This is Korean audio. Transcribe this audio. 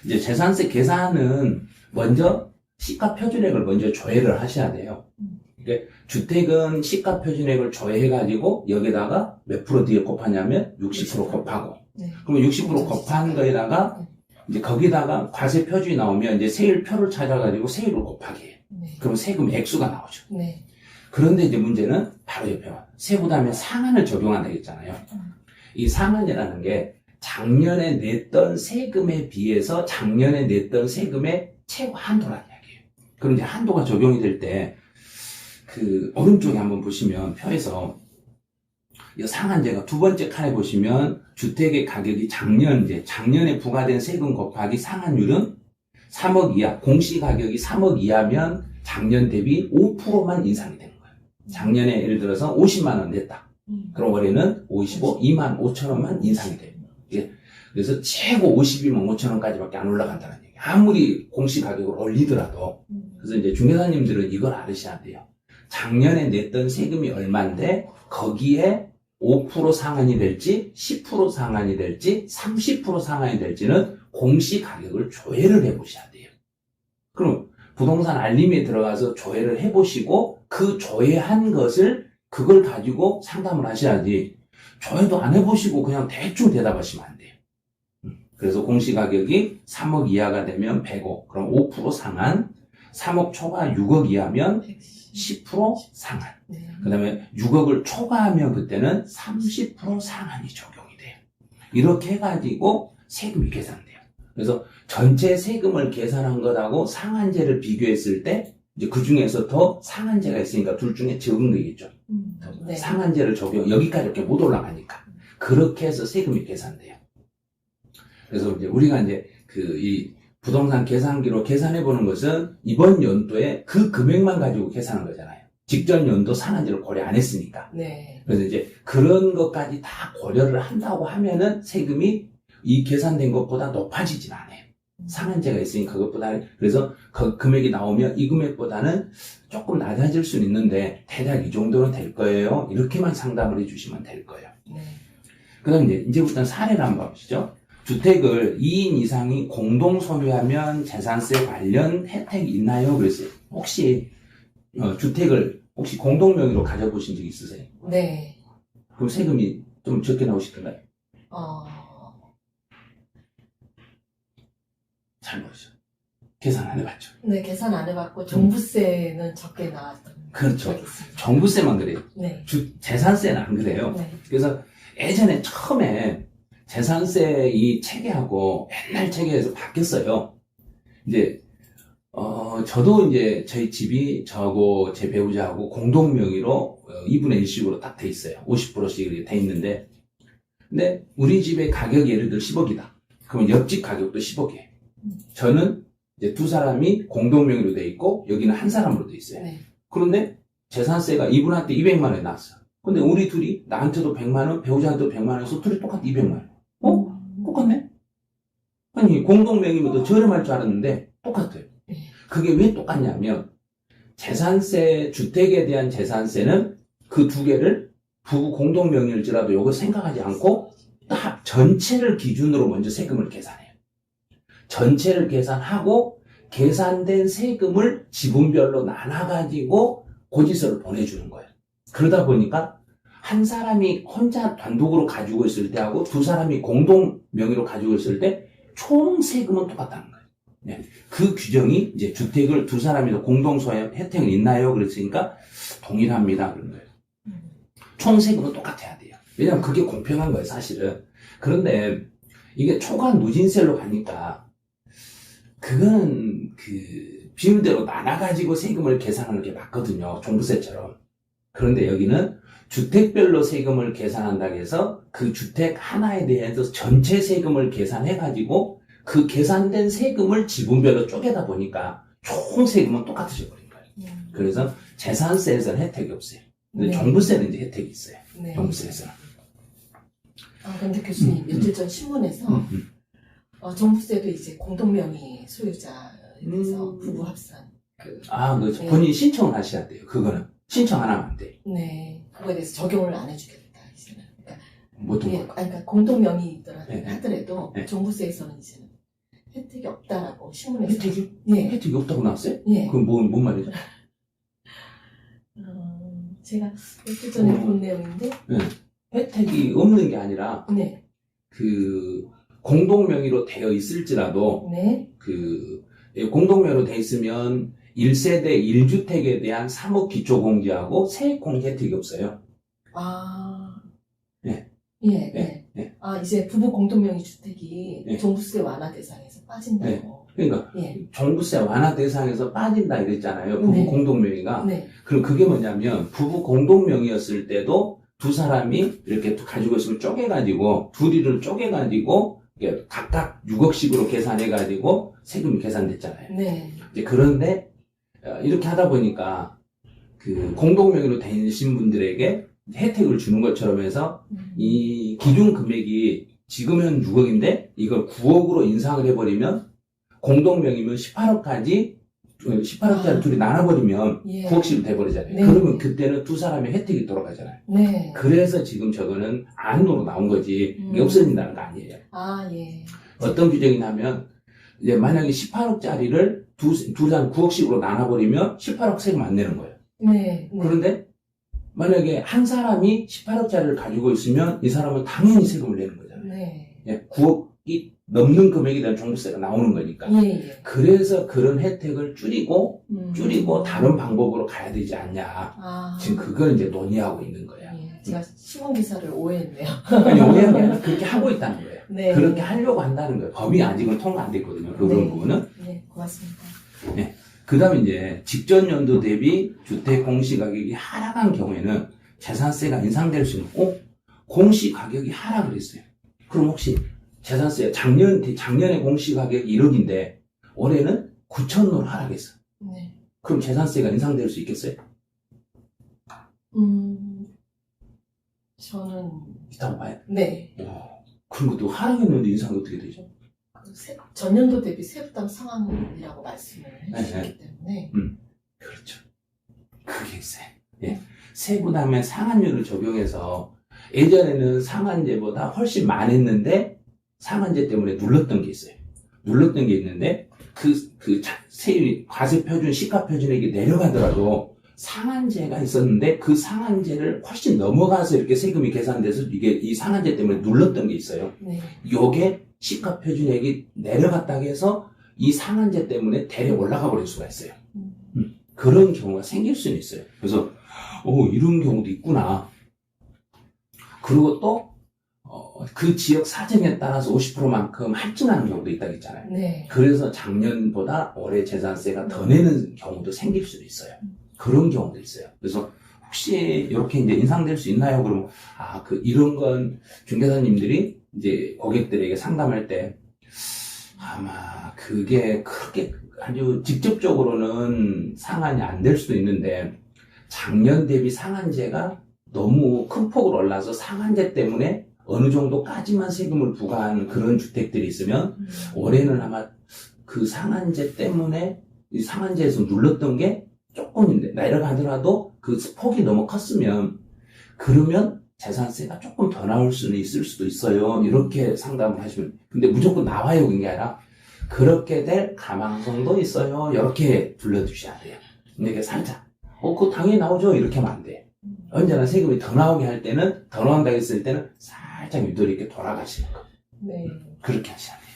이제 재산세 계산은 먼저 시가 표준액을 먼저 조회를 하셔야 돼요. 그러니까 주택은 시가 표준액을 조회해가지고 여기다가 몇 프로 뒤에 곱하냐면 60% 곱하고. 네. 그러면 60% 곱한 거에다가 이제 거기다가 과세 표준이 나오면 이제 세율표를 찾아가지고 세율을 곱하기 해요. 네. 그럼 세금 액수가 나오죠. 네. 그런데 이제 문제는 바로 옆에 와. 세부담에 상한을 적용한다 했잖아요. 이 상한이라는 게 작년에 냈던 세금에 비해서 작년에 냈던 세금의 최고 한도라는 이야기예요. 그럼 이제 한도가 적용이 될 때 그 오른쪽에 한번 보시면 표에서 이 상한제가 두 번째 칸에 보시면 주택의 가격이 작년에 부과된 세금 곱하기 상한율은 3억 이하, 공시가격이 3억 이하면 작년 대비 5%만 인상이 되는 거예요. 작년에 예를 들어서 50만 원 냈다. 그럼 올해는 55, 2만 5천 원만 인상이 돼요. 예. 그래서 최고 52만 5천 원까지밖에 안 올라간다는 얘기. 아무리 공시가격을 올리더라도. 그래서 이제 중개사님들은 이걸 알으셔야 돼요. 작년에 냈던 세금이 얼마인데 거기에 5% 상한이 될지 10% 상한이 될지 30% 상한이 될지는 공시가격을 조회를 해보셔야 돼요. 그럼 부동산 알림에 들어가서 조회를 해보시고 그 조회한 것을 그걸 가지고 상담을 하셔야지 조회도 안 해보시고 그냥 대충 대답하시면 안 돼요. 그래서 공시가격이 3억 이하가 되면 100억, 그럼 5% 상한, 3억 초과 6억 이하면 10% 상한. 네. 그 다음에 6억을 초과하면 그때는 30% 상한이 적용이 돼요. 이렇게 해가지고 세금이 계산돼요. 그래서 전체 세금을 계산한 것하고 상한제를 비교했을 때 이제 그 중에서 더 상한제가 있으니까 둘 중에 적은 거겠죠. 네. 상한제를 적용, 여기까지 이렇게 못 올라가니까. 그렇게 해서 세금이 계산돼요. 그래서 이제 우리가 이제 이 부동산 계산기로 계산해 보는 것은 이번 연도에 그 금액만 가지고 계산한 거잖아요. 직전 연도 상한제를 고려 안 했으니까. 네. 그래서 이제 그런 것까지 다 고려를 한다고 하면은 세금이 이 계산된 것보다 높아지진 않아요. 상한제가 있으니까 그것보다, 그래서 그 금액이 나오면 이 금액보다는 조금 낮아질 수는 있는데 대략 이 정도는 될 거예요. 이렇게만 상담을 해주시면 될 거예요. 네. 그 다음 이제부터는 사례를 한번 보시죠. 주택을 2인 이상이 공동 소유하면 재산세 관련 혜택이 있나요? 그랬어요. 혹시 주택을 혹시 공동 명의로 가져보신 적 있으세요? 네. 그럼 세금이 좀 적게 나오시던가요? 잘 모르죠. 계산 안 해봤죠. 네, 계산 안 해봤고 종부세는 적게 나왔던 그렇죠. 적이 있습니다. 종부세만 그래요. 네. 재산세는 안 그래요. 네. 그래서 예전에 처음에 재산세 이 체계하고 옛날 체계에서 바뀌었어요. 이제 저도 이제 저희 집이 저하고 제 배우자하고 공동 명의로 2분의 1씩으로 딱 돼 있어요. 50%씩 이렇게 돼 있는데, 근데 우리 집의 가격이 예를 들어 10억이다. 그러면 옆집 가격도 10억이에요. 저는 이제 두 사람이 공동 명의로 돼 있고 여기는 한 사람으로 돼 있어요. 네. 그런데 재산세가 이분한테 200만 원이 나왔어. 근데 우리 둘이 나한테도 100만 원, 배우자한테도 100만 원에서 둘이 똑같아 200만 원. 똑같네? 아니 공동 명의면 더 저렴할 줄 알았는데 똑같아요. 그게 왜 똑같냐면 재산세, 주택에 대한 재산세는 그 두 개를 부부 공동 명의일지라도 이거 생각하지 않고 딱 전체를 기준으로 먼저 세금을 계산해요. 전체를 계산하고 계산된 세금을 지분별로 나눠가지고 고지서를 보내주는 거예요. 그러다 보니까 한 사람이 혼자 단독으로 가지고 있을 때하고 두 사람이 공동 명의로 가지고 있을 때 총 세금은 똑같다는 거예요. 네. 그 규정이 이제 주택을 두 사람이 공동 소유 혜택은 있나요? 그랬으니까 동일합니다. 그런 거예요. 총 세금은 똑같아야 돼요. 왜냐하면 그게 공평한 거예요, 사실은. 그런데 이게 초과 누진세로 가니까 그거는 그 비율대로 나눠가지고 세금을 계산하는 게 맞거든요. 종부세처럼. 그런데 여기는 주택별로 세금을 계산한다고 해서 그 주택 하나에 대해서 전체 세금을 계산해가지고 그 계산된 세금을 지분별로 쪼개다 보니까 총 세금은 똑같아져 버린 거예요. 그래서 재산세에서는 혜택이 없어요. 근데 네. 종부세는 이제 혜택이 있어요. 네. 종부세에서는. 근데 교수님, 며칠 전 신문에서 종부세도 이제 공동명의 소유자에서 부부 합산. 그렇죠. 네. 본인이 신청을 하셔야 돼요. 그거는. 신청 안 하면 안 돼요. 네. 그거에 대해서 적용을 안 해주겠다, 이제는. 그러니까, 어떤 거? 그러니까 공동명의더라도 네. 하더라도 네. 종부세에서는 이제는 혜택이 없다라고 신문에서. 혜택이? 예. 혜택이 없다고 나왔어요? 예. 그럼 뭔 말이죠? 제가 며칠 전에 본 내용인데. 네. 혜택이 없는 게 아니라, 네. 그, 공동명의로 되어 있을지라도, 네. 공동명의로 되어 있으면 1세대 1주택에 대한 3억 기초공제하고 세액공제 혜택이 없어요. 예. 예. 예. 예. 이제 부부 공동명의 주택이 예. 종부세 완화 대상에서 빠진다고. 그러니까, 예. 종부세 완화 대상에서 빠진다 이랬잖아요. 부부 네. 공동명의가. 네. 그럼 그게 뭐냐면, 부부 공동명의였을 때도 두 사람이 이렇게 가지고 있으면 쪼개가지고, 둘이를 쪼개가지고, 이게 각각 6억씩으로 계산해가지고 세금이 계산됐잖아요. 네. 이제 그런데, 이렇게 하다 보니까, 그 공동명의로 되신 분들에게 혜택을 주는 것처럼 해서, 이 기준 금액이 지금은 6억인데, 이걸 9억으로 인상을 해버리면, 공동명의면 18억까지, 18억짜리 둘이 나눠버리면 예. 9억씩이 돼버리잖아요. 네. 그러면 그때는 두 사람의 혜택이 돌아가잖아요. 네. 그래서 지금 저거는 안으로 나온 거지, 이게 없어진다는 거 아니에요. 예. 어떤 규정이냐면, 이제 만약에 18억짜리를 두 사람 9억씩으로 나눠버리면 18억 세금 안 내는 거예요. 네. 네. 그런데 만약에 한 사람이 18억짜리를 가지고 있으면 이 사람은 당연히 세금을 내는 거잖아요. 네. 예, 9억이 넘는 금액에 대한 종부세가 나오는 거니까. 예, 예. 그래서 그런 혜택을 줄이고 다른 방법으로 가야 되지 않냐. 지금 그걸 이제 논의하고 있는 거야. 예. 제가 신문기사를 오해했네요. 아니, 오해한 게 아니라 그렇게 하고 있다는 거예요. 네. 그렇게 하려고 한다는 거예요. 법이 아직은 통과 안 됐거든요. 그런 네. 부분은. 네, 고맙습니다. 그 다음에 이제 직전 연도 대비 주택 공시가격이 하락한 경우에는 재산세가 인상될 수 있고 공시가격이 하락을 했어요. 그럼 혹시 재산세 작년에 공시가격이 1억인데 올해는 9천으로 하락했어. 네. 그럼 재산세가 인상될 수 있겠어요? 저는 이따 봐요. 네. 그럼 또 하락했는데 인상이 어떻게 되죠? 전년도 대비 세부담 상한이라고 말씀을 네. 해주셨기 때문에. 그렇죠. 그게 있어요. 예. 세부담의 상한율을 적용해서 예전에는 상한제보다 훨씬 많았는데 상한제 때문에 눌렀던 게 있어요. 눌렀던 게 있는데 과세 표준, 시가 표준액이 내려가더라도 상한제가 있었는데 그 상한제를 훨씬 넘어가서 이렇게 세금이 계산돼서 이게 이 상한제 때문에 눌렀던 게 있어요. 네. 요게 시가 표준액이 내려갔다고 해서 이 상한제 때문에 대략 올라가 버릴 수가 있어요. 그런 경우가 생길 수는 있어요. 그래서 이런 경우도 있구나. 그리고 또 그 지역 사정에 따라서 50%만큼 할증하는 경우도 있다고 했잖아요. 네. 그래서 작년보다 올해 재산세가 더 내는 경우도 생길 수도 있어요. 그런 경우도 있어요. 그래서 혹시 이렇게 이제 인상될 수 있나요? 그러면 이런 건 중개사님들이 이제 고객들에게 상담할 때 아마 그게 크게 아주 직접적으로는 상한이 안 될 수도 있는데 작년 대비 상한제가 너무 큰 폭으로 올라서 상한제 때문에 어느 정도까지만 세금을 부과한 그런 주택들이 있으면 올해는 아마 그 상한제 때문에 이 상한제에서 눌렀던 게 조금 내려가더라도 그 폭이 너무 컸으면 그러면 재산세가 조금 더 나올 수는 있을 수도 있어요. 이렇게 상담을 하시면. 근데 무조건 나와요. 그게 아니라 그렇게 될 가망성도 있어요. 이렇게 불러주셔야 돼요. 이게 살짝 그거 당연히 나오죠. 이렇게 하면 안 돼. 언제나 세금이 더 나오게 할 때는 더 나온다고 했을 때는 살짝 유도리 이렇게 돌아가시는 거. 네. 그렇게 하셔야 돼요.